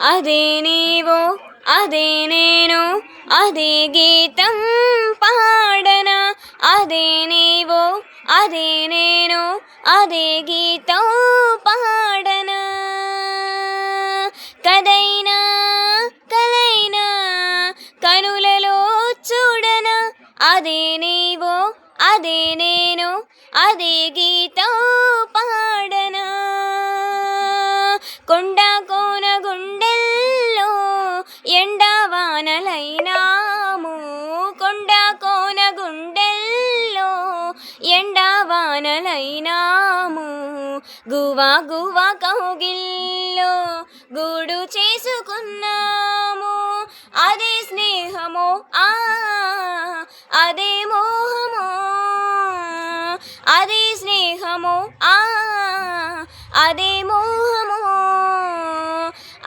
అదే నీవో అదే నేను అదే గీతం పాడనా. అదే నీవో అదే నేను అదే గీతం పాడనా. కదైనా కలైనా కనులలో చూడనా. అదే నీవో అదే నేను అదే గీతం పాడనా. కొండ కోన గుండెల్లో ఎండవానలైనాము. కొండ కోన గుండెల్లో ఎండవానలైనాము. గువా గువా కౌగిల్లో గూడు చేసుకున్నాము. అదే స్నేహమో అదే మోహమో. అదే స్నేహమో అదే మోహమో.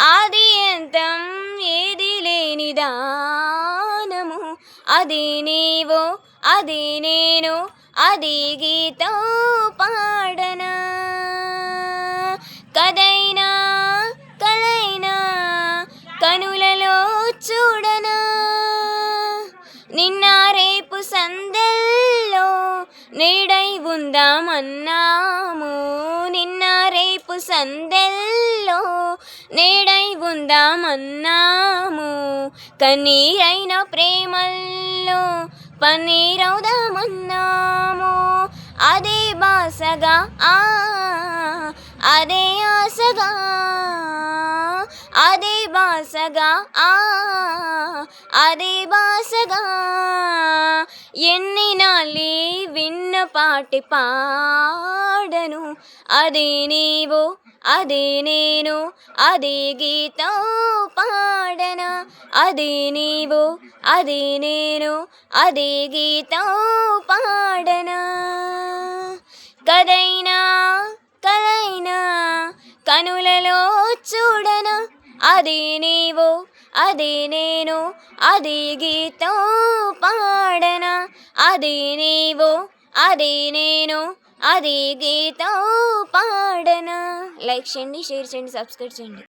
ఆది అంతం ఏది లేని దానము. అది నీవో అది నేను అది గీతం పాడనా. కదైనా కలైనా కనులలో చూడనా. నిన్న రేపు సందెల్లో నీడై ఉందామన్నాము. నిన్న రేపు సందెల్లో నీడై ఉందామన్నాము. కన్నీరైన ప్రేమల్లో పన్నీరవుదామన్నాము. అదే బాసగా అదే ఆశగా. అదే బాసగా అదే బాసగా. ఎన్ని నాళ్ళీ విన్న పాటి పాడను. అదే నీవో అదే నేను అదే గీతం పాడనా. అదే నీవో అదే నేను అదే గీతం పాడనా. కదైనా కలైనా కనులలో చూడనా. అదే నీవో అదే నేను అదే గీతం పాడనా. అదే నీవో అదే నేను అదే గీతం పాడనా. లైక్ చేయండి, షేర్ చేయండి, సబ్స్క్రైబ్ చేయండి.